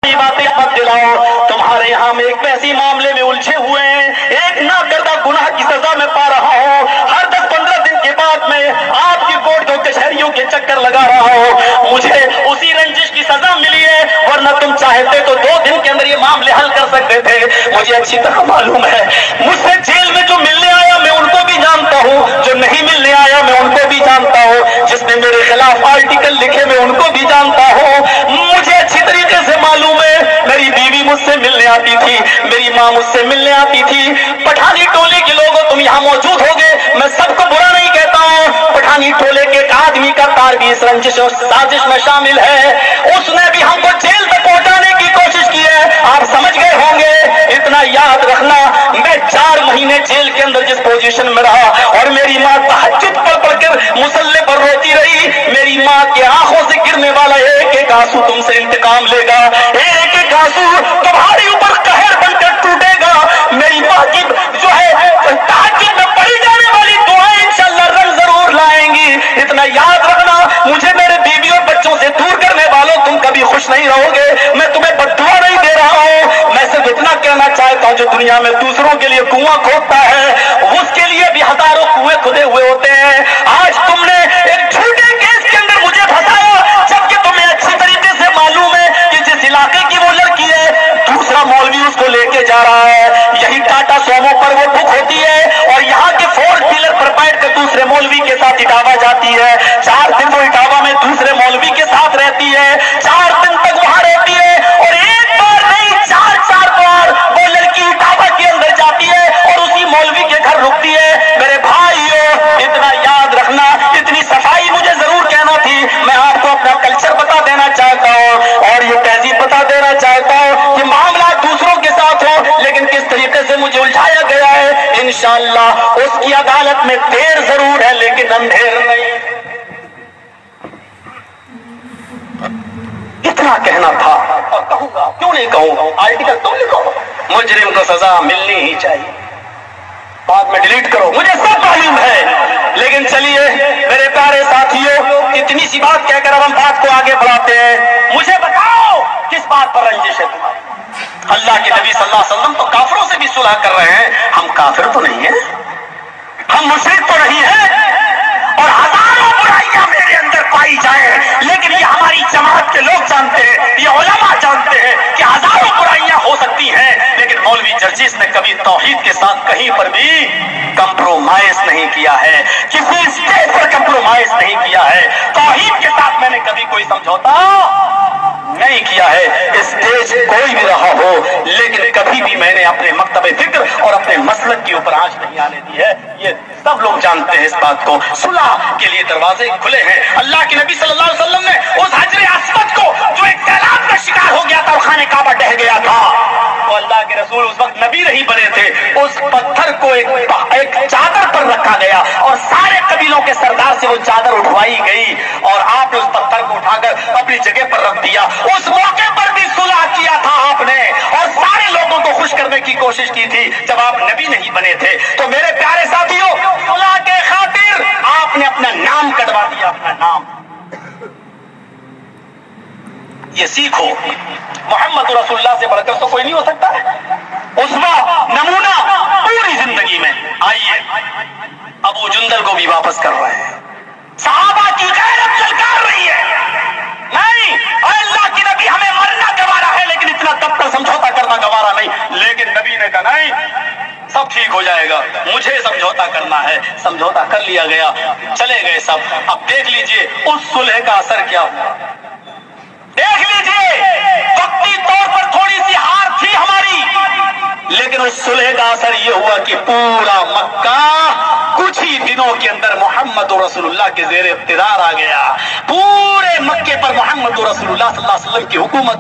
बातें मत दिलाओ। तुम्हारे यहाँ हम एक ऐसी मामले में उलझे हुए हैं, एक नाकर्दा गुनाह की सजा में पा रहा हूँ। हर 10-15 दिन के बाद मैं आपकी कोर्ट के कचहरियों के चक्कर लगा रहा हूँ। मुझे उसी रंजिश की सजा मिली है, वरना तुम चाहते तो 2 दिन के अंदर ये मामले हल कर सकते थे। मुझे अच्छी तरह मालूम है, मुझसे जेल में जो मिलने आया मैं उनको भी जानता हूँ, जो नहीं मिलने आया मैं उनको भी जानता हूँ, जिसने मेरे खिलाफ आर्टिकल लिखे मैं उनको भी जानता हूँ। मुझे अच्छी तरीके से मालूम है, मेरी बीवी मुझसे मिलने आती थी, मेरी माँ मुझसे मिलने आती थी। पठानी टोले के लोगों तुम यहाँ मौजूद होगे, मैं सबको बुरा नहीं कहता हूँ। पठानी टोले के एक आदमी का तार भी इस रंजिश और साजिश में शामिल है। उसने भी हमको जेल तक पहुंचाने की कोशिश की है, आप समझ गए होंगे। इतना याद रखना, मैं 4 महीने जेल के अंदर जिस पोजीशन में रहा और मेरी माँ तहज्जुद पढ़ कर मुसल्ले पर रोती रही, मेरी माँ की आंखों से गिरने वाला एक एक आंसू तुमसे इंतकाम लेगा, एक एक आंसू तुम्हारे ऊपर कहर बनकर टूटेगा। मेरी माँ की जो है तहज्जुद में पढ़ी जाने वाली दुआएं इंशाअल्लाह रंग जरूर लाएंगी। इतना याद रखना, मुझे मेरे बीवी और बच्चों से दूर करने वालों तुम कभी खुश नहीं रहोगे। मैं तुम्हें बद्दुआ नहीं दे रहा हूँ, मैं सिर्फ इतना कहना चाहता हूँ, जो दुनिया में दूसरों के लिए कुआं खोदता है उसके लिए भी हजारों कुएं खुदे हुए होते हैं। आज तुमने एक झूठे केस के अंदर मुझे फंसाया, जबकि तुम्हें अच्छी तरीके से मालूम है कि जिस इलाके की वो लड़की है, दूसरा मौलवी उसको लेके जा रहा है। यही टाटा सोमो पर वो बुक होती है और यहाँ के 4 व्हीलर पर बैठ कर दूसरे मौलवी के साथ इटावा जाती है। 4 दिन वो इटावा में दूसरे मौलवी के साथ रहती है, 4 दिन तक वहां रहती है और एक बार नहीं 4-4 बार वो लड़की इटावा के अंदर जाती है और उसी मौलवी के घर रुकती है। मेरे भाइयों, इतना याद रखना, इतनी सफाई मुझे जरूर कहना थी। मैं आपको अपना कल्चर बता देना चाहता हूँ और ये तहजीब बता देना चाहता हूँ कि मामला दूसरों के साथ हो, लेकिन किस तरीके से मुझे उलझाया गया है, इंशाअल्लाह उसकी अदालत में देर जरूर है लेकिन अंधेर नहीं। इतना कहना था और कहूंगा, क्यों नहीं कहूंगा। आर्टिकल तुम लिखो, मुजरिम को सजा मिलनी ही चाहिए, बाद में डिलीट करो, मुझे सब मालूम है। लेकिन चलिए मेरे प्यारे साथियों, इतनी सी बात कहकर अब हम बात को आगे बढ़ाते हैं। मुझे बताओ किस बात पर रंजिश है तुम्हारी? अल्लाह के नबी सल्लल्लाहु अलैहि वसल्लम तो काफिरों से भी सुलह कर रहे हैं, हम काफिर तो नहीं है, हम मुशरिक तो नहीं है, और हजारों बुराइयां मेरे अंदर पाई जाए, लेकिन ये हमारी जमात के लोग जानते हैं, ये उलमा जानते हैं कि हजारों बुराइयां हो सकती हैं, लेकिन मौलवी जर्जिस ने कभी तौहीद के साथ कहीं पर भी कंप्रोमाइज नहीं किया है, किसी स्टेज पर कंप्रोमाइज नहीं किया है। तौहीद के साथ मैंने कभी कोई समझौता नहीं किया है, स्टेज कोई भी रहा हो, लेकिन कभी भी मैंने अपने मकतबे फिक्र और अपने मसलक के ऊपर आंच नहीं आने दी है। ये सब लोग जानते हैं इस बात को। सुलह के लिए दरवाजे खुले हैं। अल्लाह के नबी सल्लल्लाहु अलैहि वसल्लम ने उस हजरे अस्वद को, जो एक सैलाब का शिकार हो गया था और खाने काबा ढह गया था, तो अल्लाह के रसूल उस वक्त नबी नहीं बने थे, उस पत्थर को एक चादर पर रखा गया और सारे कबीलों के सरदार से वो चादर उठवाई गई और आपने उस पत्थर को उठाकर अपनी जगह पर रख दिया। उस मौके पर भी सुलह किया था आपने और सारे लोगों को खुश करने की कोशिश की थी जब आप नबी नहीं बने थे। तो मेरे प्यारे साथियों, सुलह के खातिर आपने अपना नाम कटवा दिया, अपना नाम। ये सीखो, मोहम्मद रसूलुल्लाह से बढ़कर तो कोई नहीं हो सकता है, उसवा नमूना पूरी जिंदगी में। आइए अबू जुंदल को भी वापस कर रहे हैं, सहाबा की गैरत झलकार रही है। नहीं, अल्लाह की नबी हमें मरना गवारा है, लेकिन इतना तब तक समझौता करना गवारा नहीं। लेकिन नबी ने कहा नहीं, सब ठीक हो जाएगा, मुझे समझौता करना है। समझौता कर लिया गया, चले गए सब। अब देख लीजिए उस सुलह का असर क्या हुआ। देख लीजिए, वक्ती तौर पर थोड़ी सी हार थी हमारी, लेकिन उस सुलह का असर ये हुआ कि पूरा मक्का कुछ ही दिनों के अंदर मोहम्मद रसूलुल्लाह के ज़ेर इक़्तिदार आ गया। पूरे मक्के पर मोहम्मद रसूलुल्लाह सल्लल्लाहु अलैहि वसल्लम की हुकूमत